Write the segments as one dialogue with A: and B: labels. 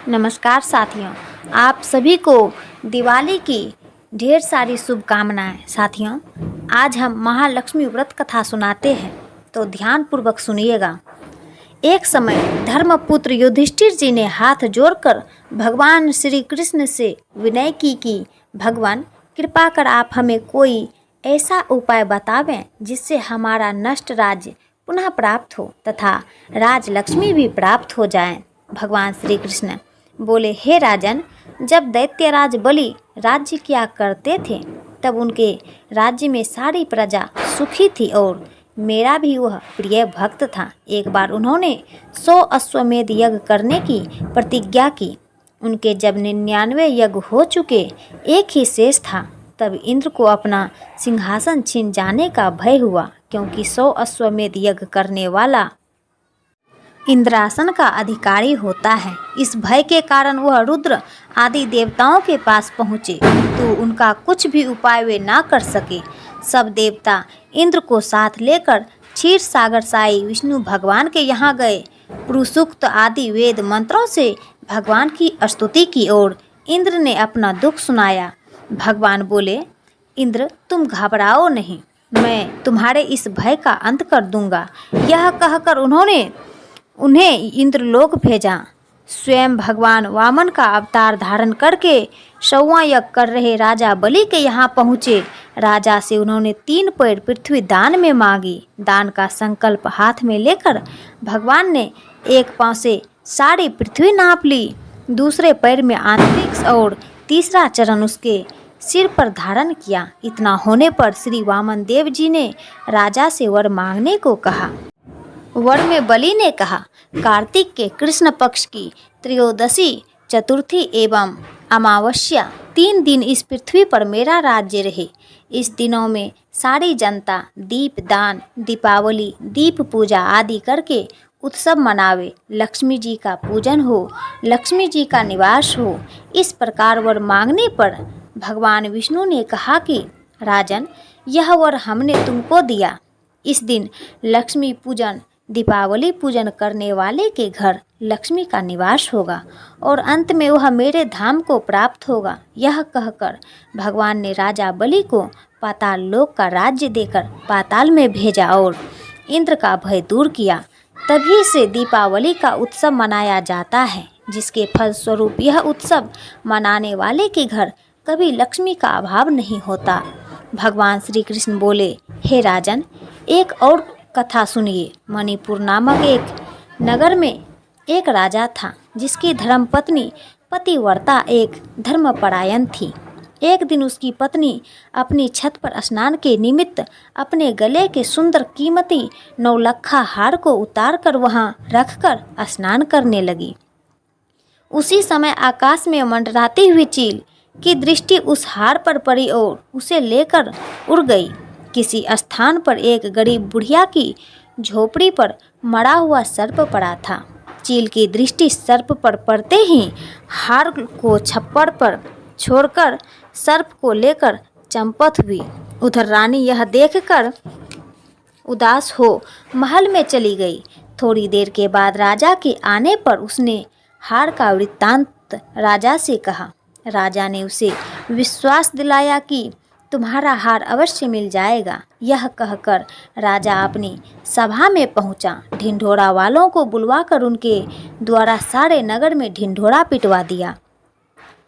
A: नमस्कार साथियों, आप सभी को दिवाली की ढेर सारी शुभकामनाएं। साथियों, आज हम महालक्ष्मी व्रत कथा सुनाते हैं, तो ध्यानपूर्वक सुनिएगा। एक समय धर्मपुत्र युधिष्ठिर जी ने हाथ जोड़कर भगवान श्री कृष्ण से विनय की कि भगवान, कृपा कर आप हमें कोई ऐसा उपाय बतावें जिससे हमारा नष्ट राज्य पुनः प्राप्त हो तथा राजलक्ष्मी भी प्राप्त हो जाए। भगवान श्री कृष्ण बोले, हे राजन, जब दैत्यराज बलि राज्य किया करते थे तब उनके राज्य में सारी प्रजा सुखी थी और मेरा भी वह प्रिय भक्त था। एक बार उन्होंने 100 अश्वमेध यज्ञ करने की प्रतिज्ञा की। उनके जब 99 यज्ञ हो चुके, एक ही शेष था, तब इंद्र को अपना सिंहासन छीन जाने का भय हुआ, क्योंकि 100 अश्वमेध यज्ञ करने वाला इंद्रासन का अधिकारी होता है। इस भय के कारण वह रुद्र आदि देवताओं के पास पहुँचे, तो उनका कुछ भी उपाय वे ना कर सके। सब देवता इंद्र को साथ लेकर क्षीर सागर साई विष्णु भगवान के यहाँ गए। पुरुषूक्त आदि वेद मंत्रों से भगवान की स्तुति की और इंद्र ने अपना दुख सुनाया। भगवान बोले, इंद्र, तुम घबराओ नहीं, मैं तुम्हारे इस भय का अंत कर दूंगा। यह कहकर उन्हें इंद्रलोक भेजा। स्वयं भगवान वामन का अवतार धारण करके 100वां यज्ञ कर रहे राजा बलि के यहाँ पहुँचे। राजा से उन्होंने 3 पैर पृथ्वी दान में मांगी। दान का संकल्प हाथ में लेकर भगवान ने एक पांव से सारी पृथ्वी नाप ली, दूसरे पैर में आंतरिक और तीसरा चरण उसके सिर पर धारण किया। इतना होने पर श्री वामन देव जी ने राजा से वर मांगने को कहा। वर में बलि ने कहा, कार्तिक के कृष्ण पक्ष की त्रयोदशी, चतुर्थी एवं अमावस्या 3 दिन इस पृथ्वी पर मेरा राज्य रहे। इस दिनों में सारी जनता दीप दान, दीपावली, दीप पूजा आदि करके उत्सव मनावे। लक्ष्मी जी का पूजन हो, लक्ष्मी जी का निवास हो। इस प्रकार वर मांगने पर भगवान विष्णु ने कहा कि राजन, यह वर हमने तुमको दिया। इस दिन लक्ष्मी पूजन, दीपावली पूजन करने वाले के घर लक्ष्मी का निवास होगा और अंत में वह मेरे धाम को प्राप्त होगा। यह कहकर भगवान ने राजा बलि को पाताल लोक का राज्य देकर पाताल में भेजा और इंद्र का भय दूर किया। तभी से दीपावली का उत्सव मनाया जाता है, जिसके फलस्वरूप यह उत्सव मनाने वाले के घर कभी लक्ष्मी का अभाव नहीं होता। भगवान श्री कृष्ण बोले, हे राजन, एक और कथा सुनिए। मणिपुर नामक एक नगर में एक राजा था, जिसकी धर्मपत्नी पतिव्रता एक धर्मपरायण थी। एक दिन उसकी पत्नी अपनी छत पर स्नान के निमित्त अपने गले के सुंदर कीमती 9 लखा हार को उतार कर वहाँ रखकर स्नान करने लगी। उसी समय आकाश में मंडराती हुई चील की दृष्टि उस हार पर पड़ी और उसे लेकर उड़ गई। किसी स्थान पर एक गरीब बुढ़िया की झोपड़ी पर मरा हुआ सर्प पड़ा था। चील की दृष्टि सर्प पर पड़ते ही हार को छप्पर पर छोड़कर सर्प को लेकर चंपत हुई। उधर रानी यह देखकर उदास हो महल में चली गई। थोड़ी देर के बाद राजा के आने पर उसने हार का वृत्तांत राजा से कहा। राजा ने उसे विश्वास दिलाया कि तुम्हारा हार अवश्य मिल जाएगा। यह कहकर राजा अपनी सभा में पहुंचा। ढिंढोरा वालों को बुलवाकर उनके द्वारा सारे नगर में ढिंढोरा पिटवा दिया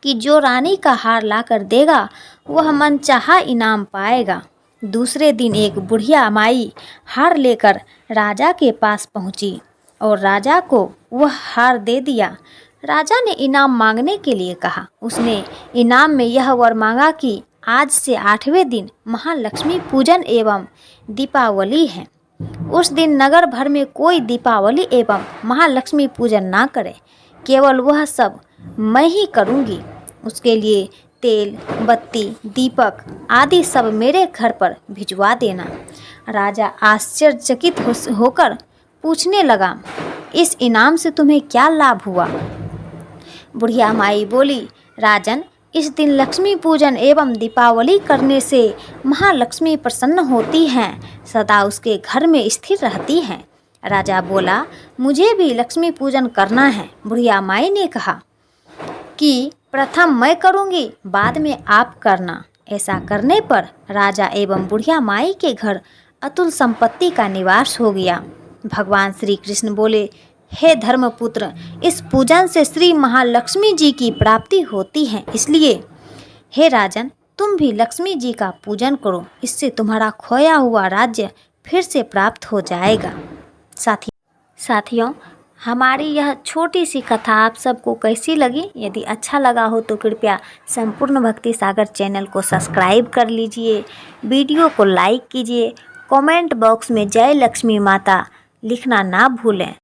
A: कि जो रानी का हार लाकर देगा वह मनचाहा इनाम पाएगा। दूसरे दिन एक बुढ़िया माई हार लेकर राजा के पास पहुंची और राजा को वह हार दे दिया। राजा ने इनाम मांगने के लिए कहा। उसने इनाम में यह वर मांगा कि आज से 8वें दिन महालक्ष्मी पूजन एवं दीपावली है। उस दिन नगर भर में कोई दीपावली एवं महालक्ष्मी पूजन ना करे, केवल वह सब मैं ही करूँगी। उसके लिए तेल, बत्ती, दीपक आदि सब मेरे घर पर भिजवा देना। राजा आश्चर्यचकित होकर पूछने लगा, इस इनाम से तुम्हें क्या लाभ हुआ? बुढ़िया माई बोली, राजन, इस दिन लक्ष्मी पूजन एवं दीपावली करने से महालक्ष्मी प्रसन्न होती हैं, सदा उसके घर में स्थिर रहती हैं। राजा बोला, मुझे भी लक्ष्मी पूजन करना है। बुढ़िया माई ने कहा, कि प्रथम मैं करूँगी, बाद में आप करना। ऐसा करने पर राजा एवं बुढ़िया माई के घर अतुल संपत्ति का निवास हो गया। भगवान श्री कृष्ण बोले, हे धर्मपुत्र, इस पूजन से श्री महालक्ष्मी जी की प्राप्ति होती है, इसलिए हे राजन, तुम भी लक्ष्मी जी का पूजन करो, इससे तुम्हारा खोया हुआ राज्य फिर से प्राप्त हो जाएगा। साथियों, हमारी यह छोटी सी कथा आप सबको कैसी लगी? यदि अच्छा लगा हो तो कृपया संपूर्ण भक्ति सागर चैनल को सब्सक्राइब कर लीजिए, वीडियो को लाइक कीजिए, कमेंट बॉक्स में जय लक्ष्मी माता लिखना ना भूलें।